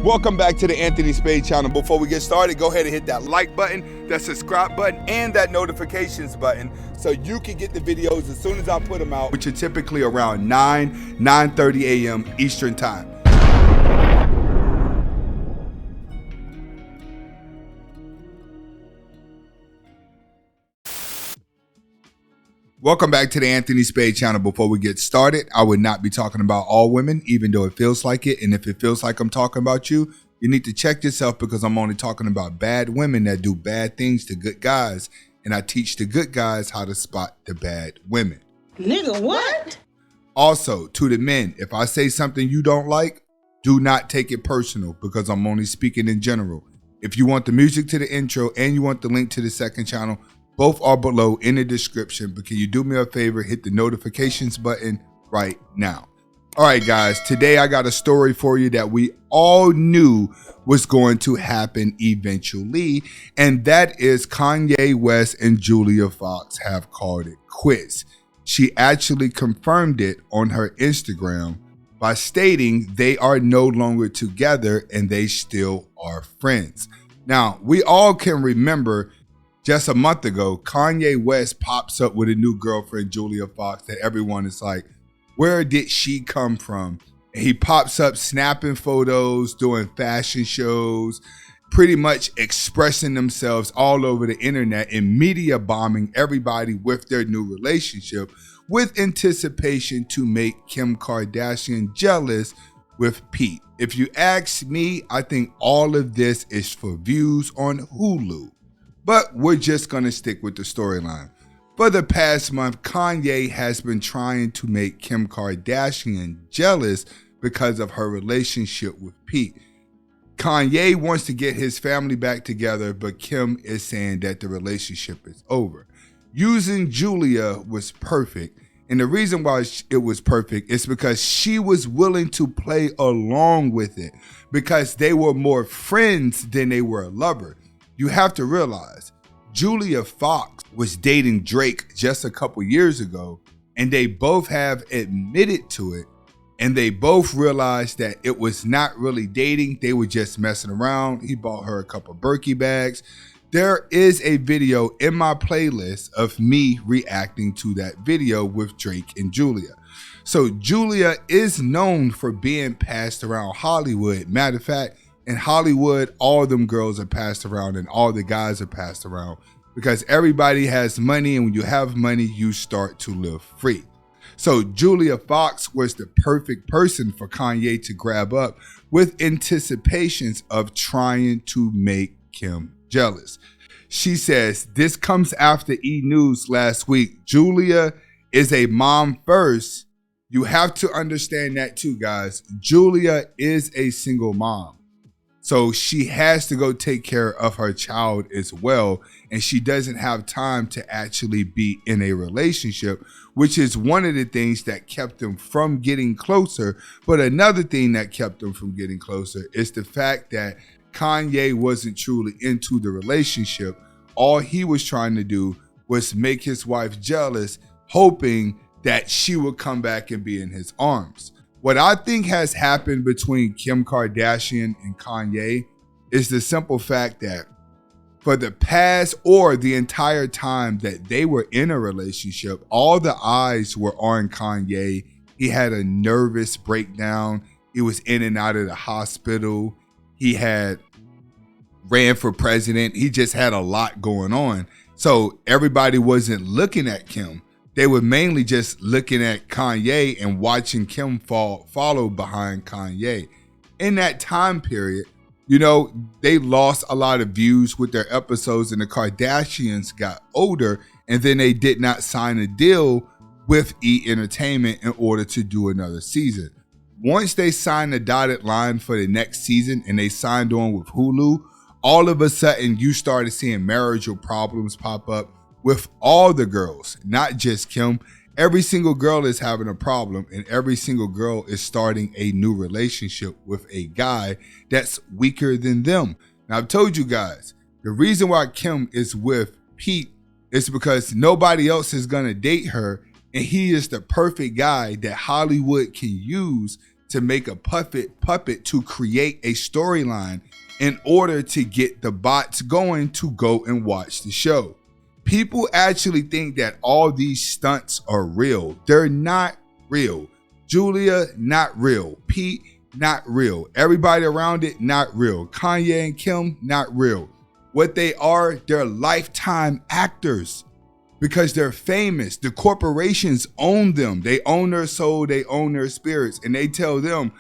Welcome back to the Anthony Spade channel. Before we get started, go ahead and hit that like button, that subscribe button, and that notifications button so you can get the videos as soon as I put them out, which are typically around 9:30 a.m. Eastern time. Welcome back to the Anthony Spade channel. Before we get started, I would not be talking about all women, even though it feels like it. And if it feels like I'm talking about you, you need to check yourself, because I'm only talking about bad women that do bad things to good guys. And I teach the good guys how to spot the bad women. Nigga, what? Also, to the men, if I say something you don't like, do not take it personal, because I'm only speaking in general. If you want the music to the intro and you want the link to the second channel, both are below in the description. But can you do me a favor? Hit the notifications button right now. All right, guys, today I got a story for you that we all knew was going to happen eventually. And that is Kanye West and Julia Fox have called it quits. She actually confirmed it on her Instagram by stating they are no longer together and they still are friends. Now, we all can remember just a month ago, Kanye West pops up with a new girlfriend, Julia Fox, that everyone is like, where did she come from? And he pops up snapping photos, doing fashion shows, pretty much expressing themselves all over the internet and media bombing everybody with their new relationship, with anticipation to make Kim Kardashian jealous with Pete. If you ask me, I think all of this is for views on Hulu. But we're just going to stick with the storyline. For the past month, Kanye has been trying to make Kim Kardashian jealous because of her relationship with Pete. Kanye wants to get his family back together, but Kim is saying that the relationship is over. Using Julia was perfect. And the reason why it was perfect is because she was willing to play along with it, because they were more friends than they were a lover. You have to realize, Julia Fox was dating Drake just a couple years ago, and they both have admitted to it, and they both realized that it was not really dating. They were just messing around. He bought her a couple Birkin bags. There is a video in my playlist of me reacting to that video with Drake and Julia. So Julia is known for being passed around Hollywood. Matter of fact, in Hollywood, all them girls are passed around and all the guys are passed around, because everybody has money, and when you have money, you start to live free. So Julia Fox was the perfect person for Kanye to grab up, with anticipations of trying to make Kim jealous. She says, this comes after E! News last week. Julia is a mom first. You have to understand that too, guys. Julia is a single mom. So she has to go take care of her child as well. And she doesn't have time to actually be in a relationship, which is one of the things that kept them from getting closer. But another thing that kept them from getting closer is the fact that Kanye wasn't truly into the relationship. All he was trying to do was make his wife jealous, hoping that she would come back and be in his arms. What I think has happened between Kim Kardashian and Kanye is the simple fact that for the past, or the entire time that they were in a relationship, all the eyes were on Kanye. He had a nervous breakdown. He was in and out of the hospital. He had ran for president. He just had a lot going on. So everybody wasn't looking at Kim. They were mainly just looking at Kanye and watching Kim follow behind Kanye. In that time period, you know, they lost a lot of views with their episodes, and the Kardashians got older, and then they did not sign a deal with E! Entertainment in order to do another season. Once they signed the dotted line for the next season and they signed on with Hulu, all of a sudden you started seeing marital problems pop up with all the girls, not just Kim. Every single girl is having a problem, and every single girl is starting a new relationship with a guy that's weaker than them. Now, I've told you guys, the reason why Kim is with Pete is because nobody else is gonna date her, and he is the perfect guy that Hollywood can use to to make a puppet to create a storyline in order to get the bots going to go and watch the show. People actually think that all these stunts are real. They're not real. Julia, not real. Pete, not real. Everybody around it, not real. Kanye and Kim, not real. What they are, they're lifetime actors because they're famous. The corporations own them. They own their soul. They own their spirits. And they tell them,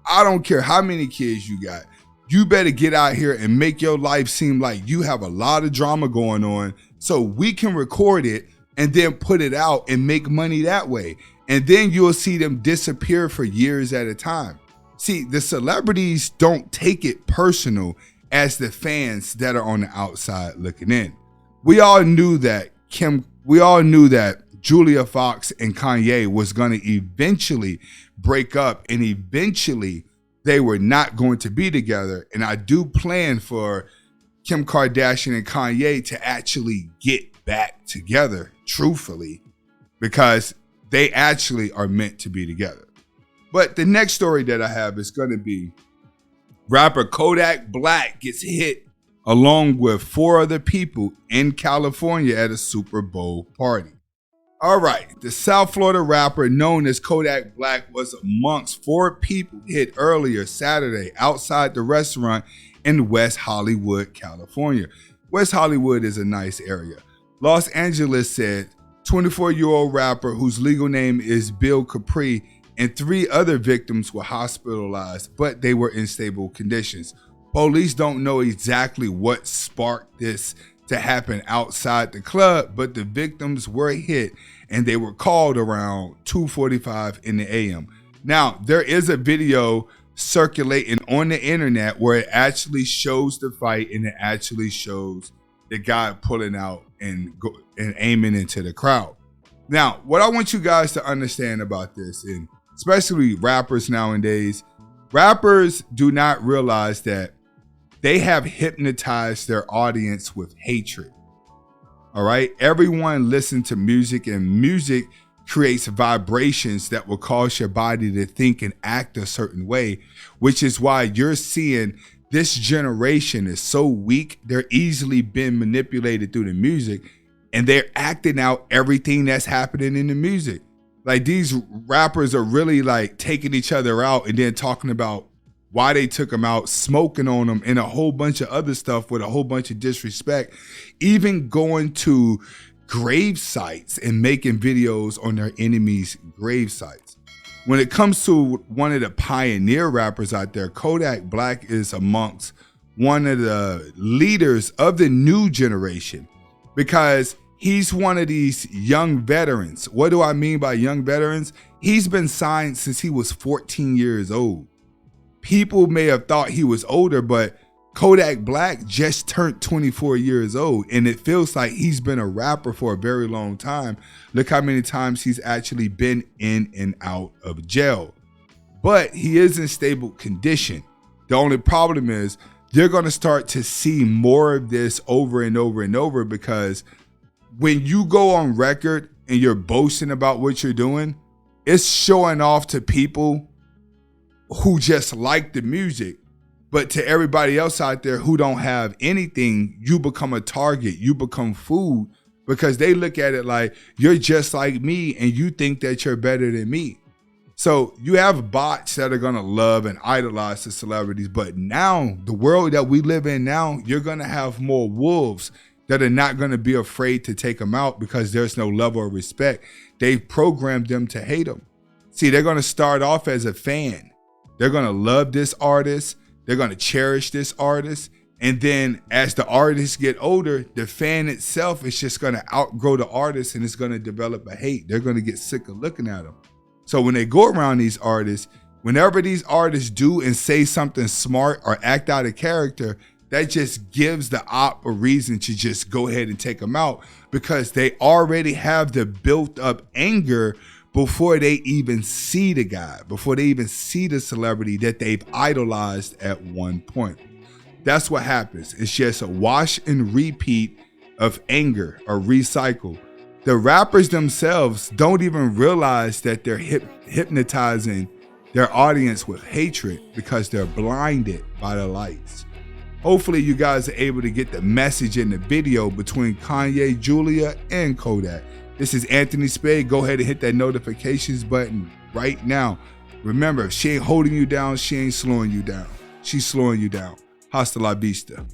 I don't care how many kids you got. You better get out here and make your life seem like you have a lot of drama going on so we can record it and then put it out and make money that way. And then you'll see them disappear for years at a time. See, the celebrities don't take it personal as the fans that are on the outside looking in. We all knew that Julia Fox and Kanye was going to eventually break up, and eventually they were not going to be together. And I do plan for Kim Kardashian and Kanye to actually get back together, truthfully, because they actually are meant to be together. But the next story that I have is going to be rapper Kodak Black gets hit along with 4 other people in California at a Super Bowl party. All right, the South Florida rapper known as Kodak Black was amongst 4 people hit earlier Saturday outside the restaurant in West Hollywood, California. West Hollywood is a nice area. Los Angeles said 24-year-old rapper whose legal name is Bill Capri and 3 other victims were hospitalized, but they were in stable conditions. Police don't know exactly what sparked this to happen outside the club, but the victims were hit and they were called around 2:45 in the a.m. Now, there is a video circulating on the internet where it actually shows the fight and it actually shows the guy pulling out and aiming into the crowd. Now, what I want you guys to understand about this, and especially rappers nowadays, rappers do not realize that they have hypnotized their audience with hatred. All right. Everyone listens to music, and music creates vibrations that will cause your body to think and act a certain way, which is why you're seeing this generation is so weak. They're easily being manipulated through the music, and they're acting out everything that's happening in the music. Like, these rappers are really like taking each other out and then talking about why they took them out, smoking on them, and a whole bunch of other stuff with a whole bunch of disrespect, even going to grave sites and making videos on their enemies' grave sites. When it comes to one of the pioneer rappers out there, Kodak Black is amongst one of the leaders of the new generation because he's one of these young veterans. What do I mean by young veterans? He's been signed since he was 14 years old. People may have thought he was older, but Kodak Black just turned 24 years old, and it feels like he's been a rapper for a very long time. Look how many times he's actually been in and out of jail. But he is in stable condition. The only problem is you're going to start to see more of this over and over and over, because when you go on record and you're boasting about what you're doing, it's showing off to people who just like the music. But to everybody else out there who don't have anything, you become a target. You become food, because they look at it like you're just like me and you think that you're better than me. So you have bots that are going to love and idolize the celebrities. But now, the world that we live in now, you're going to have more wolves that are not going to be afraid to take them out because there's no level of respect. They've programmed them to hate them. See, they're going to start off as a fan. They're going to love this artist. They're going to cherish this artist. And then as the artists get older, the fan itself is just going to outgrow the artist, and it's going to develop a hate. They're going to get sick of looking at them. So when they go around these artists, whenever these artists do and say something smart or act out of character, that just gives the op a reason to just go ahead and take them out, because they already have the built up anger before they even see the guy, before they even see the celebrity that they've idolized at one point. That's what happens. It's just a wash and repeat of anger, or recycle. The rappers themselves don't even realize that they're hypnotizing their audience with hatred because they're blinded by the lights. Hopefully you guys are able to get the message in the video between Kanye, Julia, and KODAK. This is Anthony Spade. Go ahead and hit that notifications button right now. Remember, she ain't holding you down. She ain't slowing you down. She's slowing you down. Hasta la vista.